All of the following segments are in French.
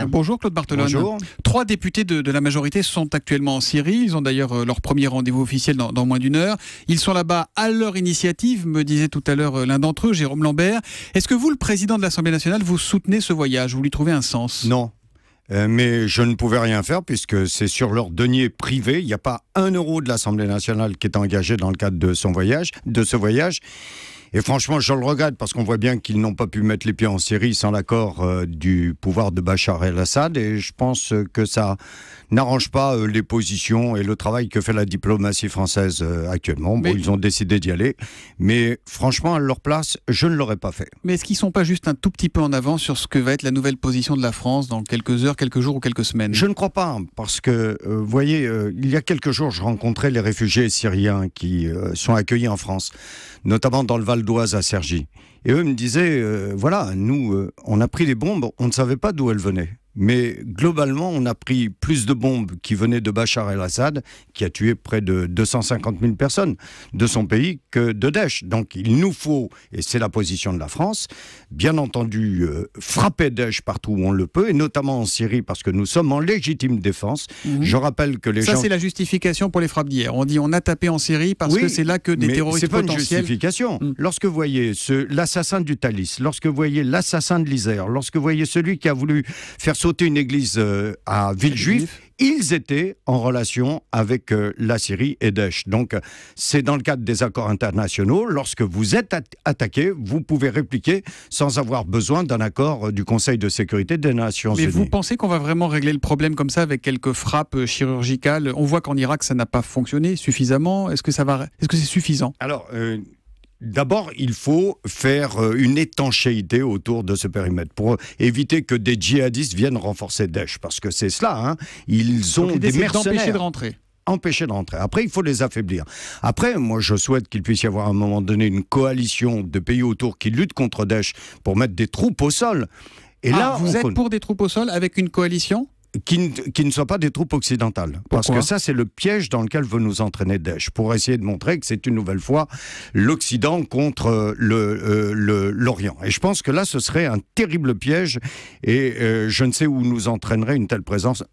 Bonjour Claude Barthelone. Bonjour. 3 députés de la majorité sont actuellement en Syrie. Ils ont d'ailleurs leur premier rendez-vous officiel dans moins d'une heure. Ils sont là-bas à leur initiative, me disait tout à l'heure l'un d'entre eux, Jérôme Lambert. Est-ce que vous, le président de l'Assemblée nationale, vous soutenez ce voyage? Vous lui trouvez un sens? Non. Mais je ne pouvais rien faire puisque c'est sur leur denier privé. Il n'y a pas un euro de l'Assemblée nationale qui est engagé dans le cadre de ce voyage. Et franchement, je le regrette parce qu'on voit bien qu'ils n'ont pas pu mettre les pieds en Syrie sans l'accord du pouvoir de Bachar el-Assad. Et je pense que ça n'arrange pas les positions et le travail que fait la diplomatie française actuellement. Bon, ils ont décidé d'y aller. Mais franchement, à leur place, je ne l'aurais pas fait. Mais est-ce qu'ils ne sont pas juste un tout petit peu en avance sur ce que va être la nouvelle position de la France dans quelques heures, quelques jours ou quelques semaines? Je ne crois pas, parce que, vous voyez, il y a quelques jours, je rencontrais les réfugiés syriens qui sont accueillis en France, notamment dans le Val d'Oise à Cergy. Et eux me disaient, voilà, nous, on a pris des bombes, on ne savait pas d'où elles venaient. Mais globalement, on a pris plus de bombes qui venaient de Bachar el-Assad, qui a tué près de 250 000 personnes de son pays, que de Daesh. Donc il nous faut, et c'est la position de la France, bien entendu, frapper Daesh partout où on le peut, et notamment en Syrie, parce que nous sommes en légitime défense. Je rappelle que les gens... Ça, c'est la justification pour les frappes d'hier. On dit on a tapé en Syrie parce que c'est là que des terroristes potentiels... c'est pas une justification. Lorsque vous voyez l'assassin du Thalys, lorsque vous voyez l'assassin de l'Isère, lorsque vous voyez celui qui a voulu faire sauter une église à Villejuif, ils étaient en relation avec la Syrie et Daesh. Donc, c'est dans le cadre des accords internationaux. Lorsque vous êtes attaqué, vous pouvez répliquer sans avoir besoin d'un accord du Conseil de sécurité des Nations Unies. Mais vous pensez qu'on va vraiment régler le problème comme ça avec quelques frappes chirurgicales? On voit qu'en Irak, ça n'a pas fonctionné suffisamment. Est-ce que c'est suffisant? Alors, d'abord, il faut faire une étanchéité autour de ce périmètre pour éviter que des djihadistes viennent renforcer Daesh, parce que c'est cela, hein. Ils ont des mercenaires. D'empêcher de rentrer. Empêcher de rentrer. Après, il faut les affaiblir. Après, moi, je souhaite qu'il puisse y avoir à un moment donné une coalition de pays autour qui luttent contre Daesh pour mettre des troupes au sol. Et là, vous êtes pour des troupes au sol avec une coalition ? Qui ne soient pas des troupes occidentales. Parce que ça, c'est le piège dans lequel veut nous entraîner Daesh, pour essayer de montrer que c'est une nouvelle fois l'Occident contre l'Orient. Et je pense que là, ce serait un terrible piège, et je ne sais où nous entraînerait une telle présence.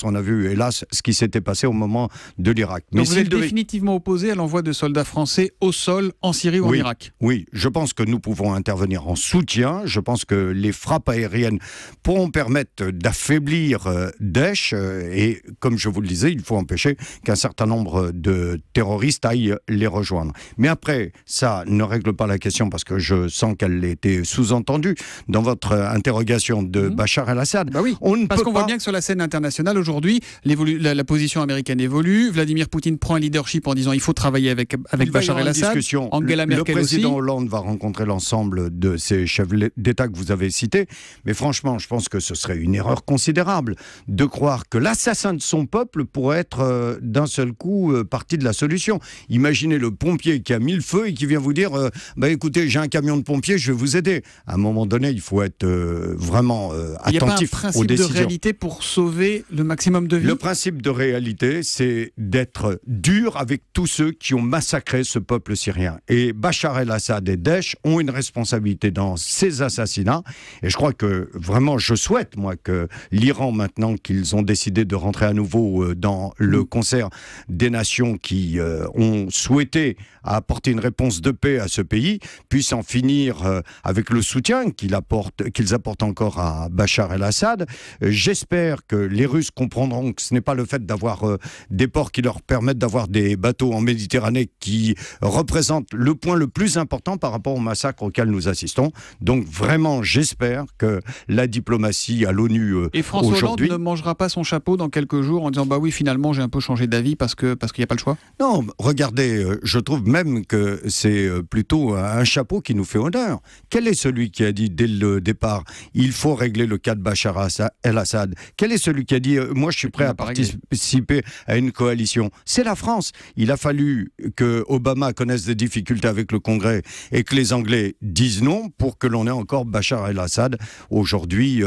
On a vu, hélas, ce qui s'était passé au moment de l'Irak. Donc vous êtes définitivement opposé à l'envoi de soldats français au sol en Syrie ou en Irak? Oui, je pense que nous pouvons intervenir en soutien. Je pense que les frappes aériennes pourront permettre d'affaiblir Daesh, et comme je vous le disais, il faut empêcher qu'un certain nombre de terroristes aillent les rejoindre. Mais après, ça ne règle pas la question, parce que je sens qu'elle était sous-entendue dans votre interrogation de Bachar el-Assad. Bah oui, parce qu'on voit bien que sur la scène internationale aujourd'hui, la position américaine évolue. Vladimir Poutine prend un leadership en disant il faut travailler avec Bachar el-Assad. Angela Merkel aussi. Le président Hollande va rencontrer l'ensemble de ces chefs d'État que vous avez cités. Mais franchement, je pense que ce serait une erreur considérable de croire que l'assassin de son peuple pourrait être d'un seul coup partie de la solution. Imaginez le pompier qui a mis le feu et qui vient vous dire bah écoutez, j'ai un camion de pompiers, je vais vous aider. À un moment donné, il faut être vraiment attentif aux décisions. Il n'y a pas un principe de réalité pour sauver le maximum de vies? Le principe de réalité, c'est d'être dur avec tous ceux qui ont massacré ce peuple syrien. Et Bachar el-Assad et Daesh ont une responsabilité dans ces assassinats. Et je crois que vraiment, je souhaite, moi, que l'Iran, maintenant qu'ils ont décidé de rentrer à nouveau dans le concert des nations qui ont souhaité apporter une réponse de paix à ce pays, puissent en finir avec le soutien qu'ils apportent encore à Bachar el-Assad. J'espère que les Russes comprendront que ce n'est pas le fait d'avoir des ports qui leur permettent d'avoir des bateaux en Méditerranée qui représentent le point le plus important par rapport au massacre auquel nous assistons. Donc vraiment, j'espère que la diplomatie à l'ONU aujourd'hui ne mangera pas son chapeau dans quelques jours en disant bah oui, finalement j'ai un peu changé d'avis parce qu'il n'y a pas le choix? Non, regardez, je trouve même que c'est plutôt un chapeau qui nous fait honneur. Quel est celui qui a dit dès le départ il faut régler le cas de Bachar el-Assad? Quel est celui qui a dit moi je suis prêt à participer à une coalition? C'est la France. Il a fallu que Obama connaisse des difficultés avec le Congrès et que les Anglais disent non pour que l'on ait encore Bachar el-Assad aujourd'hui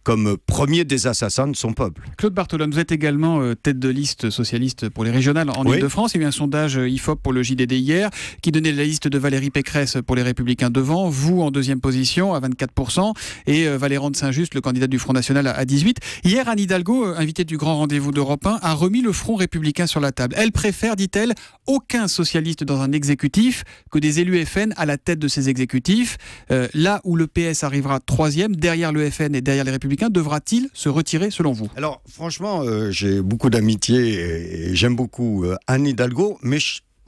comme premier des assassins personne, son peuple. Claude Barthelone, vous êtes également tête de liste socialiste pour les régionales en Ile-de-France. Il y a eu un sondage IFOP pour le JDD hier qui donnait la liste de Valérie Pécresse pour les Républicains devant, vous en deuxième position à 24% et Valéran de Saint-Just, le candidat du Front National, à 18%. Hier, Anne Hidalgo, invitée du grand rendez-vous d'Europe 1, a remis le Front républicain sur la table. Elle préfère, dit-elle, aucun socialiste dans un exécutif que des élus FN à la tête de ces exécutifs. Là où le PS arrivera troisième, derrière le FN et derrière les Républicains, devra-t-il se retirer selon vous? Alors franchement, j'ai beaucoup d'amitié et j'aime beaucoup Anne Hidalgo, mais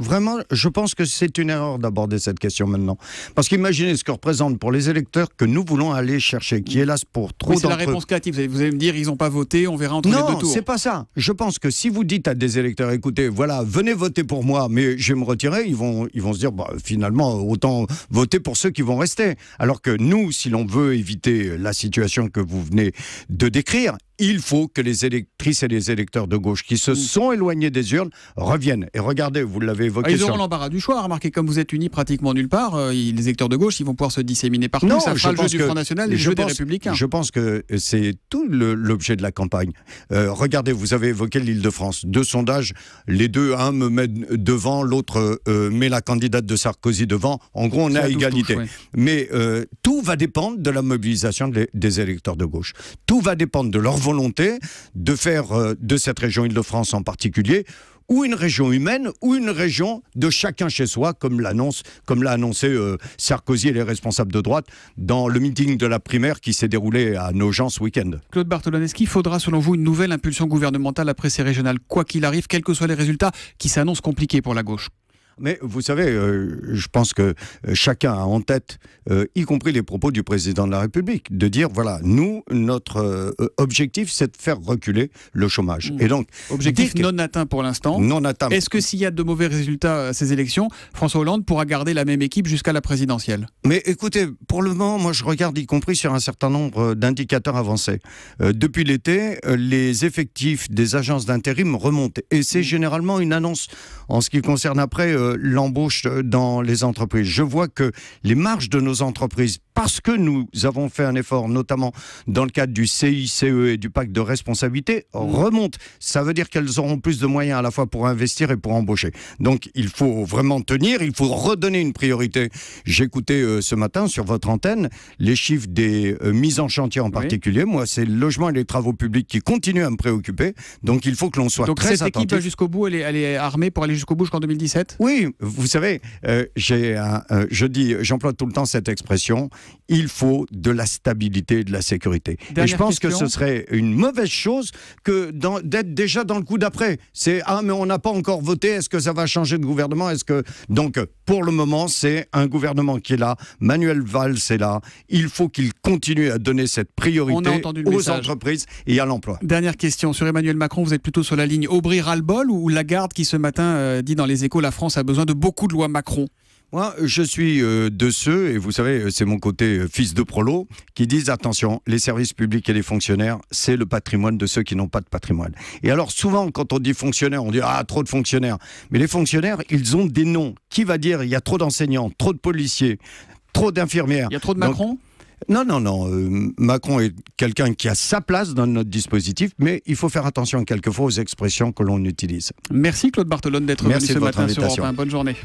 vraiment, je pense que c'est une erreur d'aborder cette question maintenant. Parce qu'imaginez ce que représente pour les électeurs que nous voulons aller chercher, qui hélas pour trop d'entre eux... C'est la réponse créative. Vous allez me dire, ils n'ont pas voté, on verra entre les deux tours. Non, c'est pas ça. Je pense que si vous dites à des électeurs, écoutez, voilà, venez voter pour moi, mais je vais me retirer, ils vont se dire, bah, finalement, autant voter pour ceux qui vont rester. Alors que nous, si l'on veut éviter la situation que vous venez de décrire, il faut que les électrices et les électeurs de gauche qui se sont éloignés des urnes reviennent. Et regardez, vous l'avez évoqué. Ils auront l'embarras du choix. Remarquez, comme vous êtes unis pratiquement nulle part, les électeurs de gauche, ils vont pouvoir se disséminer partout. Non, ça fera le jeu du Front National et le jeu des Républicains. Je pense que c'est tout l'objet de la campagne. Regardez, vous avez évoqué l'Île-de-France. 2 sondages, les deux, un me met devant, l'autre met la candidate de Sarkozy devant. En gros, on est à égalité. Mais tout va dépendre de la mobilisation des électeurs de gauche. Tout va dépendre de leur volonté de faire de cette région Île-de-France en particulier ou une région humaine, ou une région de chacun chez soi, comme l'a annoncé Sarkozy et les responsables de droite dans le meeting de la primaire qui s'est déroulé à Nogent ce week-end. Claude Barthelone, est-ce qu'il faudra selon vous une nouvelle impulsion gouvernementale après ces régionales, quoi qu'il arrive, quels que soient les résultats qui s'annoncent compliqués pour la gauche? Mais vous savez, je pense que chacun a en tête, y compris les propos du président de la République, de dire, voilà, nous, notre objectif, c'est de faire reculer le chômage. Et donc, objectif non atteint pour l'instant. Non atteint. Est-ce que s'il y a de mauvais résultats à ces élections, François Hollande pourra garder la même équipe jusqu'à la présidentielle? Mais écoutez, pour le moment, moi je regarde y compris sur un certain nombre d'indicateurs avancés. Depuis l'été, les effectifs des agences d'intérim remontent. Et c'est généralement une annonce en ce qui concerne après l'embauche dans les entreprises. Je vois que les marges de nos entreprises, parce que nous avons fait un effort, notamment dans le cadre du CICE et du pacte de responsabilité, remontent. Ça veut dire qu'elles auront plus de moyens à la fois pour investir et pour embaucher. Donc il faut vraiment tenir, il faut redonner une priorité. J'écoutais ce matin sur votre antenne les chiffres des mises en chantier en particulier. Moi, c'est le logement et les travaux publics qui continuent à me préoccuper. Donc il faut que l'on soit très attentif. Donc cette équipe va jusqu'au bout, elle est armée pour aller jusqu'au bout jusqu'en 2017? Oui, vous savez, j'emploie tout le temps cette expression, il faut de la stabilité et de la sécurité. Et je pense que ce serait une mauvaise chose que d'être déjà dans le coup d'après. C'est « Ah, mais on n'a pas encore voté, est-ce que ça va changer de gouvernement ?» Donc, pour le moment, c'est un gouvernement qui est là, Manuel Valls est là, il faut qu'il continue à donner cette priorité aux entreprises et à l'emploi. Dernière question, sur Emmanuel Macron, vous êtes plutôt sur la ligne Aubry ras-le-bol ou Lagarde qui ce matin dit dans les Échos, la France a besoin de beaucoup de lois Macron? Moi, je suis de ceux, et vous savez, c'est mon côté fils de prolo, qui disent attention, les services publics et les fonctionnaires, c'est le patrimoine de ceux qui n'ont pas de patrimoine. Et alors souvent, quand on dit fonctionnaires, on dit ah, trop de fonctionnaires. Mais les fonctionnaires, ils ont des noms. Qui va dire il y a trop d'enseignants, trop de policiers, trop d'infirmières? Il y a trop de Macron? Non. Macron est quelqu'un qui a sa place dans notre dispositif, mais il faut faire attention quelquefois aux expressions que l'on utilise. Merci Claude Barthelone d'être venu ce matin sur Europe 1. Bonne journée.